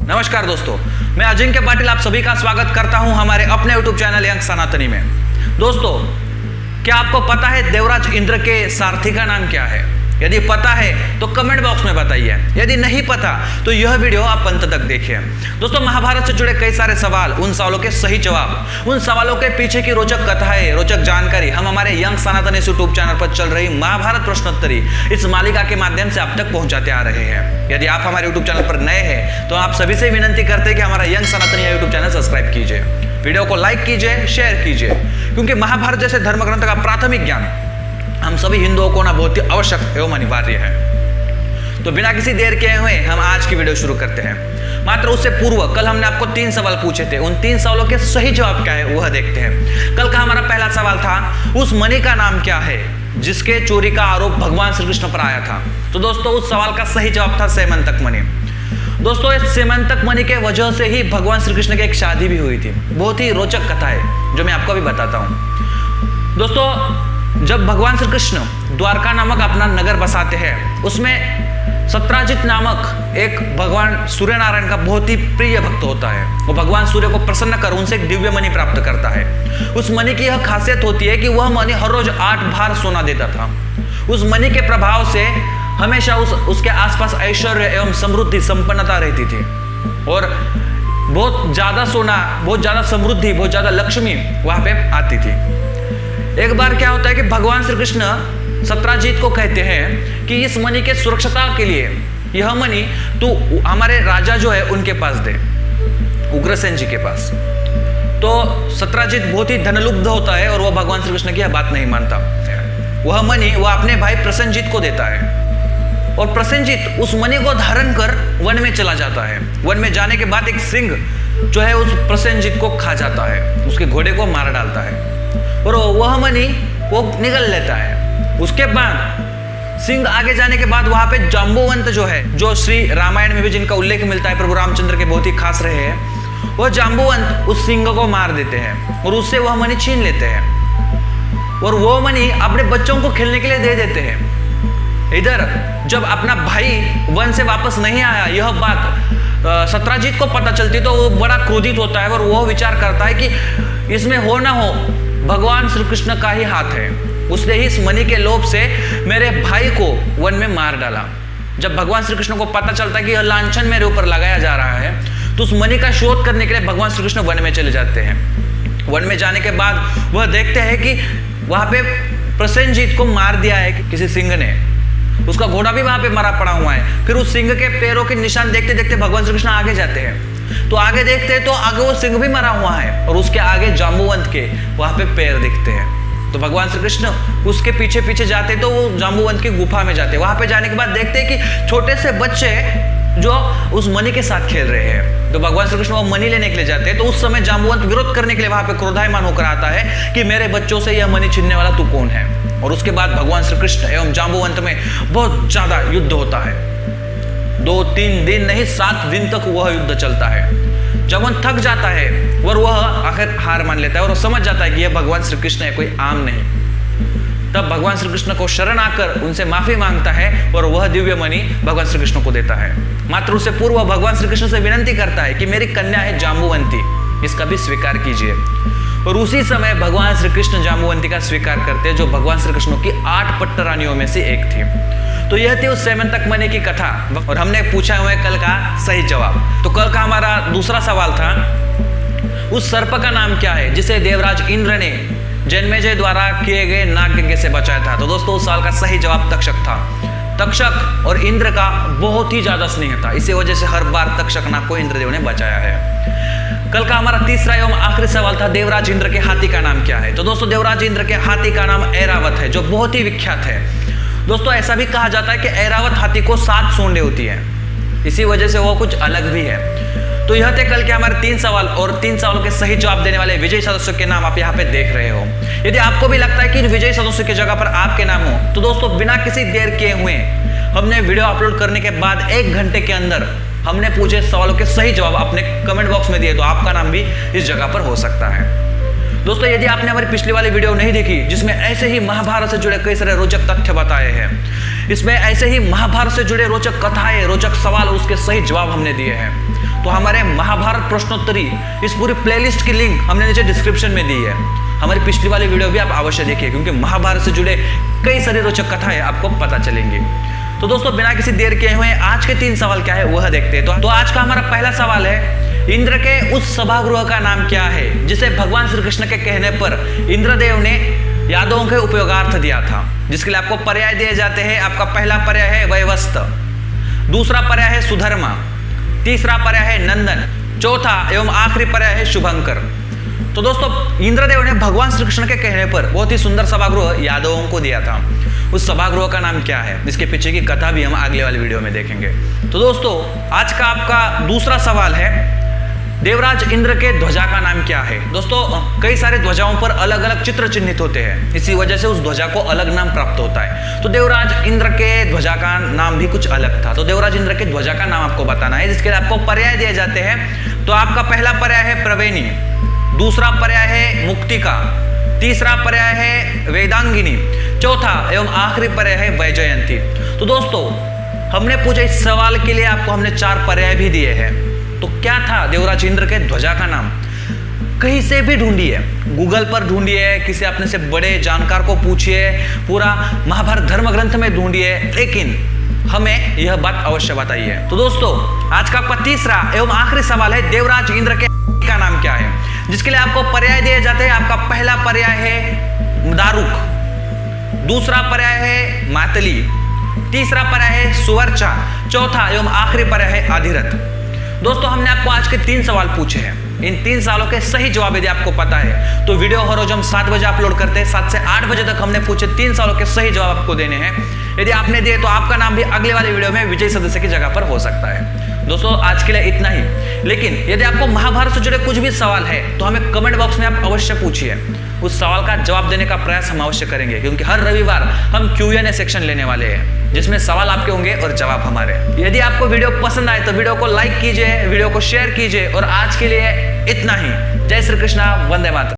नमस्कार दोस्तों, मैं अजिंक्य पाटिल आप सभी का स्वागत करता हूं हमारे अपने YouTube चैनल यंग सनातनी में। दोस्तों, क्या आपको पता है देवराज इंद्र के सारथी का नाम क्या है? यदि पता है तो कमेंट बॉक्स में बताइए, यदि नहीं पता तो यह वीडियो आप अंत तक देखिए। दोस्तों, महाभारत से जुड़े कई सारे सवाल, उन सवालों के सही जवाब, उन सवालों के पीछे की रोचक कथाएं, रोचक जानकारी हम हमारे यंग सनातनी यूट्यूब चैनल पर चल रही महाभारत प्रश्नोत्तरी इस मालिका के माध्यम से आप तक पहुंचाते आ रहे हैं। यदि आप हमारे यूट्यूब चैनल पर नए हैं तो आप सभी से विनंती करते हैं कि हमारा यंग सनातनी यूट्यूब चैनल सब्सक्राइब कीजिए, वीडियो को लाइक कीजिए, शेयर कीजिए, क्योंकि महाभारत जैसे धर्म ग्रंथ का प्राथमिक ज्ञान हम सभी हिंदुओं को ना बहुत ही आवश्यक एवं अनिवार्य है। तो बिना किसी देर के हुए हम आज की वीडियो शुरू करते हैं। मात्र उससे पूर्व कल हमने आपको 3 सवाल पूछे थे, उन 3 सवालों के सही जवाब क्या है वह देखते हैं। कल का हमारा पहला सवाल था, उस मणि का नाम क्या है जिसके चोरी का आरोप भगवान श्री कृष्ण पर आया था? तो दोस्तों, उस सवाल का सही जवाब था सेमंतक मणि। दोस्तों, इस सेमंतक मणि के वजह से ही भगवान श्री कृष्ण की एक शादी भी हुई थी। बहुत ही रोचक कथा है जो मैं आपको अभी बताता हूं। दोस्तों, जब भगवान श्री कृष्ण द्वारका नामक अपना नगर बसाते हैं, उसमें सत्राजित नामक एक भगवान सूर्य नारायण का बहुत ही प्रिय भक्त होता है। वो भगवान सूर्य को प्रसन्न कर उनसे एक दिव्य मणि प्राप्त करता है। उस मणि की यह खासियत होती है कि वह मणि हर रोज 8 भार सोना देता था। उस मणि के प्रभाव से हमेशा उसके आसपास ऐश्वर्य एवं समृद्धि संपन्नता रहती थी और बहुत ज्यादा सोना, बहुत ज्यादा समृद्धि, बहुत ज्यादा लक्ष्मी वहां पे आती थी। एक बार क्या होता है कि भगवान श्री कृष्ण सत्राजित को कहते हैं कि इस मणि के सुरक्षता के लिए यह मणि तू हमारे राजा जो है उनके पास दे, उग्रसेन जी के पास। तो सत्राजित बहुत ही धनलुब्ध होता है और वह भगवान श्री कृष्ण की यह बात नहीं मानता। वह मणि वह अपने भाई प्रसेनजीत को देता है और प्रसेनजीत उस मणि को धारण कर वन में चला जाता है। वन में जाने के बाद एक सिंह जो है उस प्रसेनजीत को खा जाता है, उसके घोड़े को मार डालता है और वह मणि वो निगल लेता है। उसके बाद सिंह आगे जाने के बाद वहां पे जाम्बुवंत जो है, जो श्री रामायण में भी जिनका उल्लेख मिलता है, प्रभु रामचंद्र के बहुत ही खास रहे हैं, वह जाम्बुवंत उस सिंह को मार देते हैं और उससे वह मणि छीन लेते हैं और वो मणि अपने बच्चों को खेलने के लिए दे देते हैं। इधर जब अपना भाई वन से वापस नहीं आया, यह बात सत्राजित को पता चलती तो वो बड़ा क्रोधित होता है और वो विचार करता है कि इसमें हो ना हो भगवान श्री कृष्ण का ही हाथ है, उसने ही इस मणि के लोभ से मेरे भाई को वन में मार डाला। जब भगवान श्री कृष्ण को पता चलता है कि यह लांछन मेरे ऊपर लगाया जा रहा है, तो उस मणि का शोध करने के लिए भगवान श्री कृष्ण वन में चले जाते हैं। वन में जाने के बाद वह देखते हैं कि वहां पे प्रसेनजीत को मार दिया है किसी सिंह ने, उसका घोड़ा भी वहां पे मरा पड़ा हुआ है। फिर उस सिंह के पैरों के निशान देखते देखते भगवान श्री कृष्ण आगे जाते हैं, तो आगे देखते हैं तो आगे वो सिंह भी मरा हुआ है और उसके आगे जाम्बुवंत के वहां पे पैर दिखते हैं। तो भगवान श्री कृष्ण उसके पीछे पीछे जाते तो वो जाम्बुवंत की गुफा में जाते। वहां पे जाने के बाद देखते हैं कि छोटे से बच्चे जो उस मणि के साथ खेल रहे हैं। तो भगवान श्री कृष्ण वो मणि लेने के लिए जाते हैं, तो उस समय जाम्बुवंत विरोध करने के लिए वहां पे क्रोधायमान होकर आता है कि मेरे बच्चों से यह मणि छीनने वाला तू कौन है। और उसके बाद भगवान श्री कृष्ण एवं जाम्बुवंत में बहुत ज्यादा युद्ध होता है। 2-3 दिन नहीं 7 दिन तक वह युद्ध चलता है। जब वह थक जाता है और वह आखिर हार मान लेता है और समझ जाता है कि यह भगवान श्री कृष्ण है, कोई आम नहीं, तब भगवान श्री कृष्ण को शरण आकर उनसे माफी मांगता है और वह दिव्य मणि भगवान श्री कृष्ण को देता है। मात्र उससे पूर्व भगवान श्री कृष्ण से विनती करता है कि मेरी कन्या है जाम्बुवंती, इसका भी स्वीकार कीजिए। और उसी समय भगवान श्री कृष्ण जाम्बुवंती का स्वीकार करते हैं, जो भगवान श्री कृष्ण की 8 पट्ट रानियों में से एक थी। तो यह थी उस सेमंतक मणि की कथा और हमने पूछा हुआ है कल का सही जवाब। तो कल का हमारा दूसरा सवाल था, उस सर्प का नाम क्या है जिसे देवराज इंद्र ने जन्मेजय द्वारा किए गए नाग यज्ञ से बचाया था? तो दोस्तों, उस साल का सही जवाब तक्षक था। तक्षक और इंद्र का बहुत ही ज्यादा स्नेह था, इसी वजह से हर बार तक्षक नाग को इंद्रदेव ने बचाया है। कल का हमारा तीसरा एवं आखिरी सवाल था, देवराज इंद्र के हाथी का नाम क्या है? तो दोस्तों, देवराज इंद्र के हाथी का नाम ऐरावत है, जो बहुत ही विख्यात है। दोस्तों, ऐसा भी कहा जाता है कि ऐरावत हाथी को 7 सूंडें होती है, इसी वजह से वो कुछ अलग भी है। तो यह थे कल के हमारे 3 सवाल और 3 सवालों के सही जवाब देने वाले विजयी सदस्यों के नाम आप यहाँ पे देख रहे हो। यदि आपको भी लगता है कि विजयी सदस्यों की जगह पर आपके नाम हो, तो दोस्तों बिना किसी देर किए हुए हमने वीडियो अपलोड करने के बाद 1 घंटे के अंदर हमने पूछे सवालों के सही जवाब अपने कमेंट बॉक्स में दिए, तो आपका नाम भी इस जगह पर हो सकता है। दोस्तों यदि आपने हमारी पिछली वाली वीडियो नहीं देखी जिसमें ऐसे ही महाभारत से जुड़े कई सारे रोचक तथ्य बताए हैं, इसमें ऐसे ही महाभारत से जुड़े रोचक कथाएं, रोचक सवाल, उसके सही जवाब हमने दिए हैं, तो हमारे महाभारत प्रश्नोत्तरी इस पूरी प्लेलिस्ट की लिंक हमने नीचे डिस्क्रिप्शन में दी है। हमारी पिछली वाली वीडियो भी आप अवश्य देखिए, क्योंकि महाभारत से जुड़े कई सारे रोचक कथाएं आपको पता चलेंगी। तो दोस्तों बिना किसी देर के हुए आज के 3 सवाल क्या है वह देखते हैं। तो आज का हमारा पहला सवाल है, इंद्र के उस सभागृह का नाम क्या है जिसे भगवान श्री कृष्ण के कहने पर इंद्रदेव ने यादवों के उपयोगार्थ दिया था, जिसके लिए आपको पर्याय दिए जाते हैं। आपका पहला पर्याय है वैवस्त, दूसरा पर्याय है सुधर्मा, तीसरा पर्याय है नंदन, चौथा एवं आखिरी पर्याय है शुभंकर। तो दोस्तों इंद्रदेव ने भगवान श्री कृष्ण के कहने पर बहुत ही सुंदर सभागृह यादवों को दिया था। उस सभागृह का नाम क्या है, इसके पीछे की कथा भी हम अगले वाली वीडियो में देखेंगे। तो दोस्तों आज का आपका दूसरा सवाल है, देवराज इंद्र के ध्वजा का नाम क्या है। दोस्तों कई सारे ध्वजाओं पर अलग अलग चित्र चिन्हित होते हैं, इसी वजह से उस ध्वजा को अलग नाम प्राप्त होता है। तो देवराज इंद्र के ध्वजा का नाम भी कुछ अलग था। तो देवराज इंद्र के ध्वजा का नाम आपको बताना है, जिसके लिए आपको पर्याय दिए जाते हैं। तो आपका पहला पर्याय है प्रवेणी, दूसरा पर्याय है मुक्तिका, तीसरा पर्याय है वेदांगिनी, चौथा एवं आखिरी पर्याय है वैजयंती। तो दोस्तों हमने पूछे इस सवाल के लिए आपको हमने 4 पर्याय भी दिए हैं। तो क्या था देवराज इंद्र के ध्वजा का नाम? कहीं से भी ढूंढिए, गूगल पर ढूंढिए, किसी अपने से बड़े जानकार को पूछिए, पूरा महाभारत धर्म ग्रंथ में ढूंढिए, लेकिन हमें यह बात अवश्य बताइए। तो दोस्तों आज का आपका तीसरा एवं आखिरी सवाल है, देवराज इंद्र के का नाम क्या है, जिसके लिए आपको पर्याय दिए जाते हैं। आपका पहला पर्याय है दारुक, दूसरा पर्याय है मातली, तीसरा पर्याय है सुवर्चा, चौथा एवं आखिरी पर्याय है आधिरथ। दोस्तों हमने आपको आज के 3 सवाल पूछे हैं। इन 3 सवालों के सही जवाब यदि आपको पता है तो वीडियो हर रोज हम 7 बजे अपलोड करते हैं। 7 से 8 बजे तक हमने पूछे 3 सवालों के सही जवाब आपको देने हैं। यदि आपने दिए तो आपका नाम भी अगले वाले वीडियो में विजयी सदस्य की जगह पर हो सकता है। दोस्तों आज के लिए इतना ही, लेकिन यदि आपको महाभारत से जुड़े कुछ भी सवाल है तो हमें कमेंट बॉक्स में आप अवश्य पूछिए। उस सवाल का जवाब देने का प्रयास हम अवश्य करेंगे, क्योंकि हर रविवार हम Q&A सेक्शन लेने वाले हैं, जिसमें सवाल आपके होंगे और जवाब हमारे। यदि आपको वीडियो पसंद आए तो वीडियो को लाइक कीजिए, वीडियो को शेयर कीजिए, और आज के लिए इतना ही। जय श्री कृष्णा, वंदे मातरम।